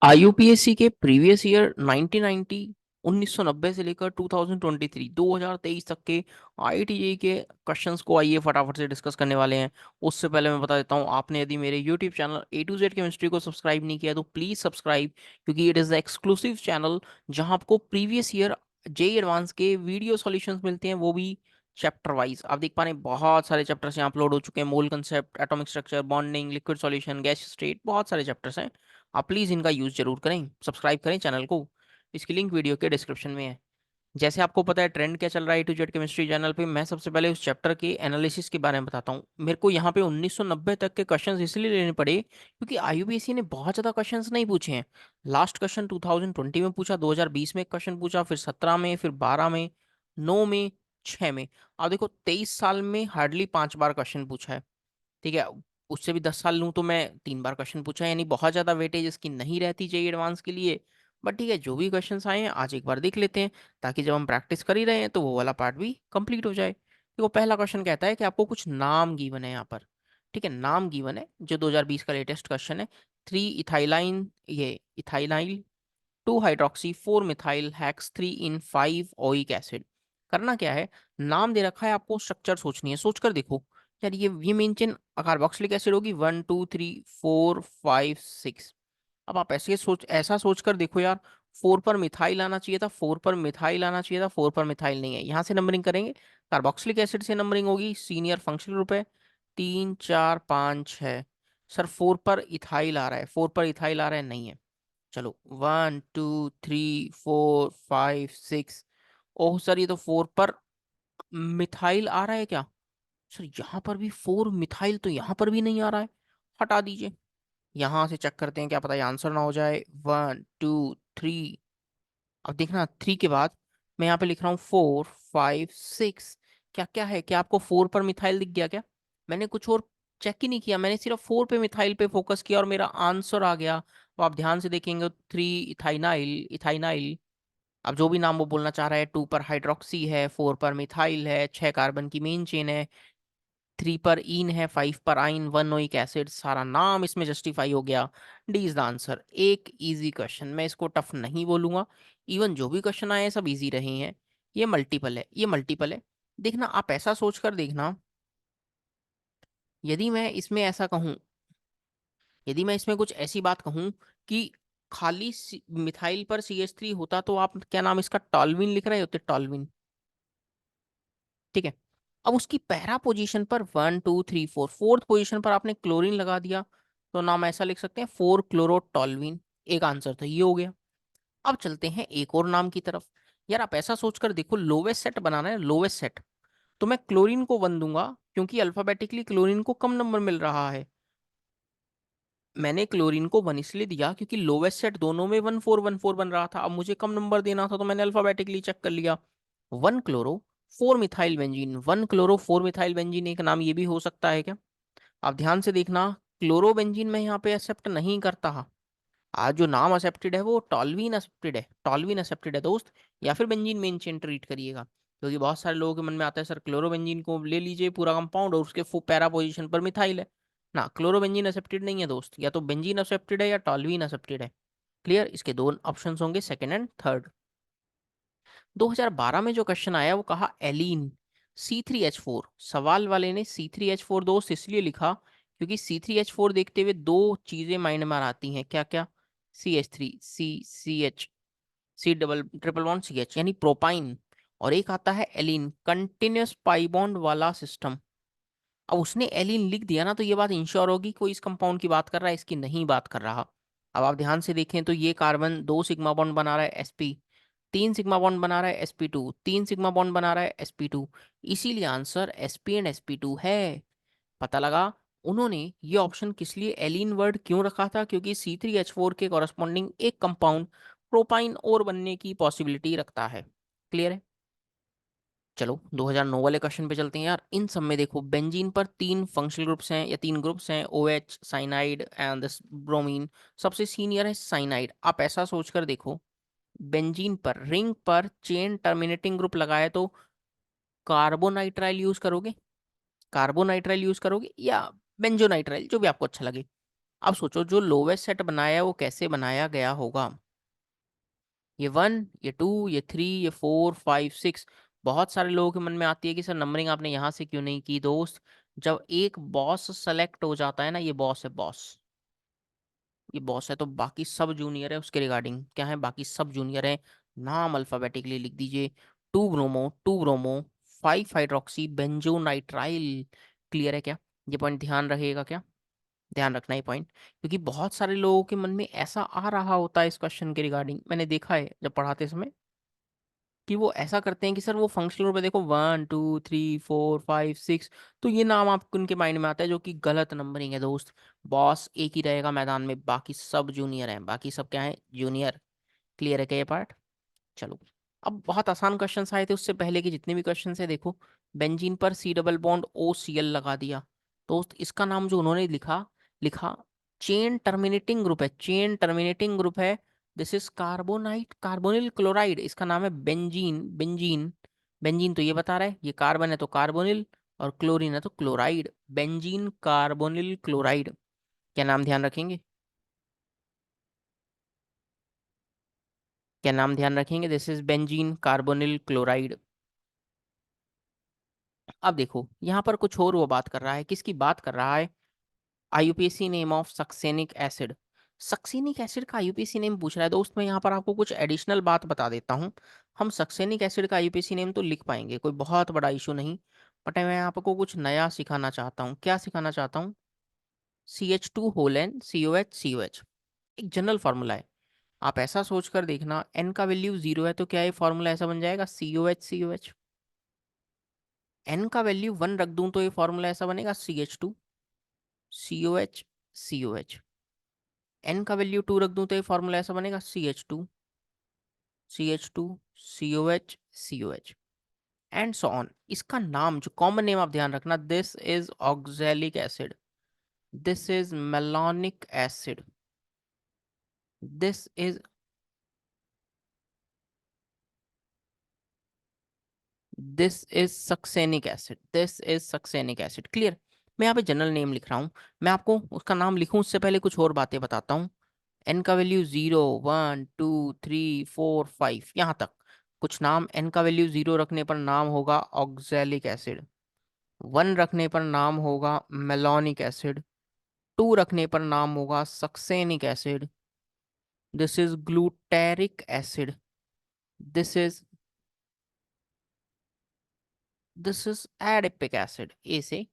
आईयूपीएससी के previous year 1990 1990 से लेकर 2023 2023 तक के आईआईटी के क्वेश्चंस को आइए फटाफट से डिस्कस करने वाले हैं। उससे पहले मैं बता देता हूं, आपने यदि मेरे YouTube channel A to Z chemistry को सब्सक्राइब नहीं किया तो प्लीज सब्सक्राइब, क्योंकि it is the exclusive channel जहां आपको प्रीवियस ईयर जेई एडवांस के वीडियो सॉल्यूशंस मिलते हैं, वो भी चैप्टर वाइज। आप देख पा रहे हैं बहुत सारे चैप्टर्स यहाँ अपलोड हो चुके हैं। मोल concept, atomic structure, bonding, liquid solution, gas state, बहुत सारे चैप्टर्स हैं। आप प्लीज़ इनका यूज़ जरूर करें, सब्सक्राइब करें चैनल को। इसकी लिंक वीडियो के डिस्क्रिप्शन में है। जैसे आपको पता है ट्रेंड क्या चल रहा है ए टू जेड केमिस्ट्री चैनल पे, मैं सबसे पहले उस चैप्टर के एनालिसिस के बारे में बताता हूँ। मेरे को यहाँ पे 1990 तक के क्वेश्चंस इसलिए लेने पड़े क्योंकि आईयूपीएससी ने बहुत ज़्यादा क्वेश्चंस नहीं पूछे हैं। लास्ट क्वेश्चन 2020 में पूछा, 2020 में एक क्वेश्चन पूछा, फिर 17 में, फिर 12 में, 9 में, 6 में। अब देखो 23 साल में हार्डली 5 बार क्वेश्चन पूछा है। ठीक है, उससे भी 10 साल लूँ तो मैं 3 बार क्वेश्चन पूछा है, यानी बहुत ज़्यादा वेटेज इसकी नहीं रहती चाहिए एडवांस के लिए। बट ठीक है, जो भी क्वेश्चंस आए हैं आज एक बार देख लेते हैं, ताकि जब हम प्रैक्टिस कर ही रहे हैं तो वो वाला पार्ट भी कंप्लीट हो जाए। देखो पहला क्वेश्चन कहता है कि आपको कुछ नाम गिवन है यहाँ पर। ठीक है, नाम गिवन है जो 2020 का लेटेस्ट क्वेश्चन है। 3 इथाइलाइन, ये इथाइलाइल, 2 हाइड्रोक्सी 4 मिथाइल हैक्स 3 इन 5 ओइक एसिड। करना क्या है, नाम दे रखा है, आपको स्ट्रक्चर सोचनी है। सोचकर देखो यार, ये मेन चेन कार्बोक्सिलिक एसिड होगी, 1 2 3 4 5 6। अब आप ऐसा सोच कर देखो यार, 4 पर मिथाइल आना चाहिए था, 4 पर मिथाइल आना चाहिए था, 4 पर मिथाइल नहीं है। यहाँ से नंबरिंग करेंगे, कार्बोक्सिलिक एसिड से नंबरिंग होगी, सीनियर फंक्शनल ग्रुप है, 3 4 5 6। सर 4 पर इथाइल आ रहा है, 4 पर इथाइल आ रहा है, नहीं है। चलो 1 2 3 4 5 6। ओह सर, ये तो 4 पर मिथाइल आ रहा है क्या? सर यहाँ पर भी 4 मिथाइल तो यहाँ पर भी नहीं आ रहा है, हटा दीजिए। यहाँ से चेक करते हैं, क्या पता ये आंसर ना हो जाए। 1 2 3। अब देखना 3 के बाद मैं यहाँ पे लिख रहा हूँ 4 5 6। क्या क्या है, क्या आपको 4 पर मिथाइल दिख गया क्या? मैंने कुछ और चेक ही नहीं किया, मैंने सिर्फ 4 पे मिथाइल पे फोकस किया और मेरा आंसर आ गया। तो आप ध्यान से देखेंगे, 3 इथाइनाइल, इथाइनाइल। अब जो भी नाम वो बोलना चाह रहा है, 2 पर हाइड्रोक्सी है, 4 पर मिथाइल है, 6 कार्बन की मेन चेन है, 3 पर इन है, 5 पर आइन, 1 ओइक एसिड, सारा नाम इसमें जस्टिफाई हो गया। D is the answer. एक इजी क्वेश्चन, मैं इसको टफ नहीं बोलूंगा। इवन जो भी क्वेश्चन आए हैं सब इजी रहे हैं। ये मल्टीपल है, ये मल्टीपल है। देखना आप ऐसा सोच कर देखना, यदि मैं इसमें ऐसा कहूं, यदि मैं इसमें कुछ ऐसी बात कहूं कि खाली मिथाइल पर CH3 होता तो आप क्या नाम इसका टॉल्विन लिख रहे होते, टॉल्विन। ठीक है, अब उसकी पहला पोजीशन पर 1 2 3 4, फोर्थ पोजीशन पर आपने क्लोरीन लगा दिया, तो नाम ऐसा लिख सकते हैं 4 क्लोरोटॉल्विन। एक आंसर तो ये हो गया। अब चलते हैं एक और नाम की तरफ। यार आप ऐसा सोचकर देखो, लोवेस्ट सेट बनाना है, लोवेस्ट सेट। तो मैं क्लोरीन को 1 दूंगा, क्योंकि अल्फाबेटिकली क्लोरीन को कम नंबर मिल रहा है। मैंने क्लोरीन को 1 इसलिए दिया क्योंकि लोवेस्ट सेट दोनों में 1 4 1 4 बन रहा था। अब मुझे कम नंबर देना था तो मैंने अल्फाबेटिकली चेक कर लिया। 1 chloro 4 methyl benzene, 1 chloro 4 methyl benzene एक नाम ये भी हो सकता है क्या? आप ध्यान से देखना, क्लोरोबेंजीन में यहाँ पे एक्सेप्ट नहीं करता। आज जो नाम एक्सेप्टेड है वो टॉल्वीन एक्सेप्टेड है, टॉल्वीन एक्सेप्टेड है दोस्त। या फिर बेंजीन मेन चेन ट्रीट करिएगा, क्योंकि बहुत सारे लोगों के मन में आता है सर क्लोरोबेंजीन को ले लीजिए पूरा कंपाउंड और उसके पैरा पोजीशन पर मिथाइल है। ना, क्लोरोबेंजीन एक्सेप्टेड नहीं है दोस्त, या तो बेंजीन एक्सेप्टेड है या टॉल्वीन एक्सेप्टेड है। क्लियर, इसके दो ऑप्शन होंगे, सेकंड एंड थर्ड। 2012 में जो क्वेश्चन आया वो कहा एलीन C3H4। सवाल वाले ने C3H4 दोस्त इसलिए लिखा क्योंकि C3H4 देखते हुए दो चीजें माइंड में आती हैं, क्या क्या? CH3, CH, C double triple bond CH, यानी प्रोपाइन। और एक आता है एलीन, कंटिन्यूस पाई बॉन्ड वाला सिस्टम। अब उसने एलीन लिख दिया ना, तो ये बात इंश्योर होगी कोई इस कंपाउंड की बात कर रहा है, इसकी नहीं बात कर रहा। अब आप ध्यान से देखें तो ये कार्बन 2 सिग्मा बॉन्ड बना रहा है sp, 3 सिग्मा बॉन्ड बना रहा है sp2, 3 सिग्मा बॉन्ड बना रहा है sp2। इसीलिए आंसर sp एंड sp2 है। पता लगा उन्होंने ये ऑप्शन किस लिए एलीन वर्ड क्यों रखा था, क्योंकि C3H4 के कॉरस्पॉन्डिंग एक कंपाउंड प्रोपाइन और बनने की पॉसिबिलिटी रखता है। क्लियर है? चलो 2009 वाले क्वेश्चन पे चलते हैं यार। इन सब में देखो, बेंजीन पर 3 फंक्शनल ग्रुप्स हैं या 3 ग्रुप्स हैं, OH, cyanide and this bromine. सबसे सीनियर है साइनाइड। आप ऐसा सोचकर देखो, बेंजीन पर रिंग पर चेन टर्मिनेटिंग ग्रुप लगाए तो कार्बोनाइट्राइल यूज करोगे, कार्बोनाइट्राइल यूज करोगे या बेंजोनाइट्राइल, जो भी आपको अच्छा लगे। अब सोचो जो लोवेस्ट सेट बनाया है वो कैसे बनाया गया होगा। ये 1, ये 2, ये 3, ये 4, 5, 6। बहुत सारे लोगों के मन में आती है कि सर नंबरिंग आपने यहाँ से क्यों नहीं की दोस्त। जब एक बॉस सेलेक्ट हो जाता है ना, ये बॉस है बॉस, ये बॉस है, तो बाकी सब जूनियर है उसके रिगार्डिंग क्या है, बाकी सब जूनियर है। नाम अल्फाबेटिकली लिख दीजिए। 2 ब्रोमो, 2 ब्रोमो, 5 हाइड्रोक्सी बेंजोनाइट्राइल। क्लियर है क्या? ये पॉइंट ध्यान रहेगा क्या? ध्यान रखना ही पॉइंट, क्योंकि बहुत सारे लोगों के मन में ऐसा आ रहा होता है इस क्वेश्चन के रिगार्डिंग, मैंने देखा है जब पढ़ाते समय कि वो ऐसा करते हैं कि सर वो फंक्शनल ग्रुप है, देखो 1, 2, 3, 4, 5, 6, तो ये नाम आपको उनके माइंड में आता है, जो कि गलत नंबरिंग है दोस्त। बॉस एक ही रहेगा मैदान में, बाकी सब जूनियर हैं, बाकी सब क्या है, जूनियर। क्लियर है क्या ये पार्ट? चलो। अब बहुत आसान क्वेश्चन आए थे उससे पहले के जितने भी क्वेश्चन है, देखो बेंजीन पर C double bond O C L लगा दिया। दोस्त इसका नाम जो उन्होंने लिखा, लिखा चेन टर्मिनेटिंग ग्रुप है, चेन टर्मिनेटिंग ग्रुप है। This is carbonite, carbonyl chloride, इसका नाम है बेंजीन, बेंजीन। बेंजीन तो ये बता रहा है, ये कार्बन है तो कार्बोनिल, और क्लोरीन है तो क्लोराइड, बेंजीन कार्बोनिल क्लोराइड। क्या नाम ध्यान रखेंगे? क्या नाम ध्यान रखेंगे? This is benzene carbonyl chloride. अब देखो यहाँ पर कुछ और वो बात कर रहा है, किसकी बात कर रहा है? IUPAC name of succinic acid. Succinic acid का आईयूपीएसी नेम पूछ रहा है दोस्त, मैं यहाँ पर आपको कुछ एडिशनल बात बता देता हूँ। हम सक्सेनिक एसिड का आईयूपीएसी नेम तो लिख पाएंगे, कोई बहुत बड़ा इशू नहीं, बट मैं आपको कुछ नया सिखाना चाहता हूँ। क्या सिखाना चाहता हूँ? CH2 COH COH, एक जनरल फार्मूला है। आप ऐसा सोच कर देखना, एन का वैल्यू 0 है तो क्या ये फार्मूला ऐसा बन जाएगा, COH COH। एन का वैल्यू 1 रख दूं तो ये फॉर्मूला ऐसा बनेगा, CH2 COH COH। एन का वैल्यू 2 रख दूं तो ये फॉर्मूला ऐसा बनेगा, CH2 CH2 COH COH, and so on. इसका नाम जो कॉमन नेम आप ध्यान रखना, this is oxalic acid, this is malonic acid, this is, this is succinic acid, this is succinic acid. Clear? मैं यहाँ पे जनरल नेम लिख रहा हूँ। मैं आपको उसका नाम लिखूं उससे पहले कुछ और बातें बताता हूँ। एन का वैल्यू 0, 1, 2, 3, 4, 5, यहाँ तक कुछ नाम। एन का वैल्यू 0 रखने पर नाम होगा ऑक्जेलिक एसिड, 1 रखने पर नाम होगा मेलोनिक एसिड, 2 रखने पर नाम होगा succinic acid, this is glutaric acid, this is, this is adipic acid. ए से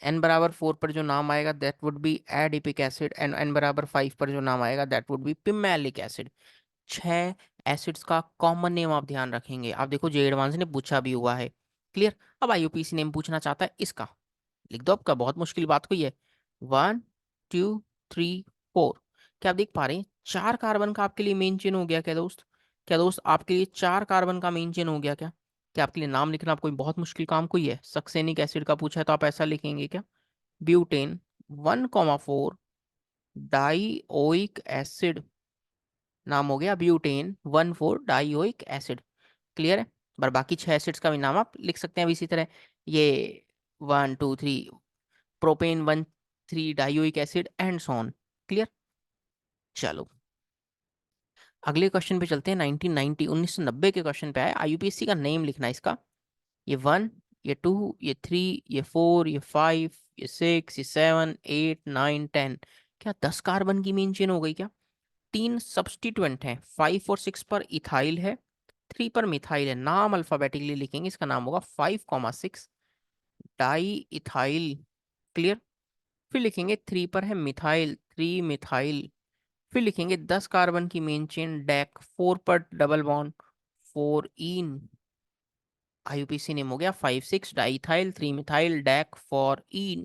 एन बराबर 4 पर जो नाम आएगा that would be adipic acid, and n बराबर 5 पर जो नाम आएगा that would be pimelic acid. 6 acids का कॉमन नेम आप ध्यान रखेंगे। आप देखो जे एडवांस ने पूछा भी हुआ है। क्लियर? अब आईयूपीसी नेम पूछना चाहता है इसका, लिख दो। आपका बहुत मुश्किल बात कोई है, 1, 2, 3, 4। क्या आप देख पा रहे हैं 4 कार्बन का आपके लिए मेन चेन हो गया क्या दोस्त? क्या दोस्त आपके लिए 4 कार्बन का मेन चेन हो गया क्या? क्या आपके लिए नाम लिखना कोई बहुत मुश्किल काम कोई है? सक्सेनिक एसिड का पूछा है तो आप ऐसा लिखेंगे क्या? ब्यूटेन 1,4 डाईओइक एसिड, नाम हो गया ब्यूटेन 1,4 डाईओइक एसिड। क्लियर है? पर बाकी 6 एसिड्स का भी नाम आप लिख सकते हैं अभी इसी तरह। ये 1, 2, 3 propane 1,3 dioic acid and so on. Clear? चलो अगले क्वेश्चन पे चलते हैं। 1990 1990 के क्वेश्चन पे आए, आईयूपीएससी का नेम लिखना है इसका। ये 1, ये 2, ये 3, ये 4, ये 5, ये 6, ये 7, 8, 9, 10। क्या 10 कार्बन की मेन चेन हो गई क्या? 3 सब्स्टिट्यूएंट हैं, 5 और 6 पर इथाइल है, 3 पर मिथाइल है। नाम अल्फाबेटिकली लिखेंगे, इसका नाम होगा 5,6 डाई इथाइल। क्लियर? फिर लिखेंगे 3 पर है मिथाइल, 3 मिथाइल। फिर लिखेंगे 10 कार्बन की मेन चेन डेक, 4 पर डबल बॉन्ड, 4 इन। आईयूपीसी नेम हो गया 5,6 डाइथाइल 3 मिथाइल डेक 4 इन।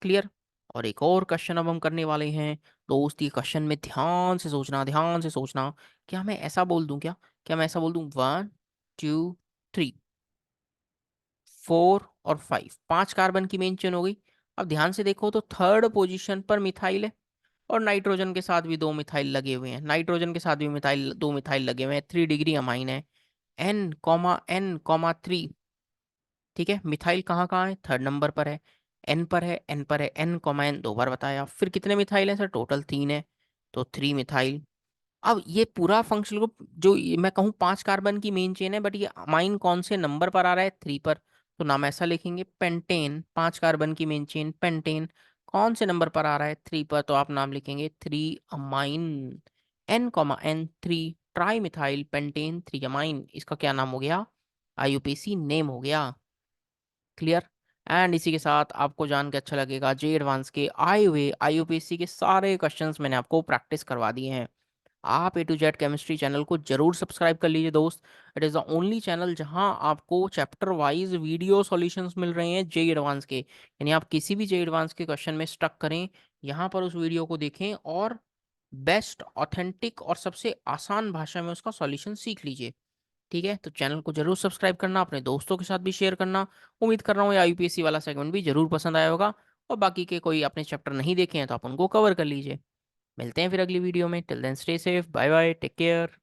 क्लियर? और एक और क्वेश्चन अब हम करने वाले हैं दोस्त। ये क्वेश्चन में ध्यान से सोचना, ध्यान से सोचना। क्या मैं ऐसा बोल दूं क्या? क्या मैं ऐसा बोल दूं 1, 2, 3, 4 और 5, 5 कार्बन की मेन चेन हो गई। अब ध्यान से देखो तो थर्ड पोजीशन पर मिथाइल है, और नाइट्रोजन के साथ भी 2 मिथाइल लगे हुए हैं, नाइट्रोजन के साथ भी मिथाइल 2 मिथाइल लगे हुए हैं, 3 डिग्री अमाइन है। N,N,3। ठीक है, मिथाइल कहाँ कहाँ है? थर्ड नंबर पर है। एन पर है, एन पर है, एन कॉमा एन 2 बार बताया। फिर कितने मिथाइल हैं सर? टोटल 3 है, तो 3 मिथाइल। अब ये पूरा फंक्शनल ग्रुप जो मैं कहूँ 5 कार्बन की मेन चेन है, बट ये अमाइन कौन से नंबर पर आ रहा है? 3 पर। तो नाम ऐसा लिखेंगे, पेंटेन, 5 कार्बन की मेन चेन पेंटेन कौन से नंबर पर आ रहा है? 3 पर। तो आप नाम लिखेंगे 3 amine, N comma N 3, tri methyl pentane 3 amine. इसका क्या नाम हो गया? आईयूपीएसी नेम हो गया। क्लियर। एंड इसी के साथ आपको जान के अच्छा लगेगा, जे एडवांस के आए हुए आईयूपीएसी के सारे क्वेश्चंस मैंने आपको प्रैक्टिस करवा दिए हैं। आप ए टू जेड केमिस्ट्री चैनल को जरूर सब्सक्राइब कर लीजिए दोस्त। It is the only channel जहां आपको चैप्टर वाइज वीडियो सॉल्यूशंस मिल रहे हैं जे एडवांस के। यानी आप किसी भी जे एडवांस के क्वेश्चन में स्टक करें, यहाँ पर उस वीडियो को देखें और बेस्ट ऑथेंटिक और सबसे आसान भाषा में उसका सॉल्यूशन सीख लीजिए। ठीक है, तो चैनल को जरूर सब्सक्राइब करना, अपने दोस्तों के साथ भी शेयर करना। उम्मीद कर रहा हूँ ये यूपीएससी वाला सेगमेंट भी जरूर पसंद आया होगा। और बाकी के कोई अपने चैप्टर नहीं देखे हैं तो आप उनको कवर कर लीजिए। मिलते हैं फिर अगली वीडियो में। Till then stay safe, bye bye, take care.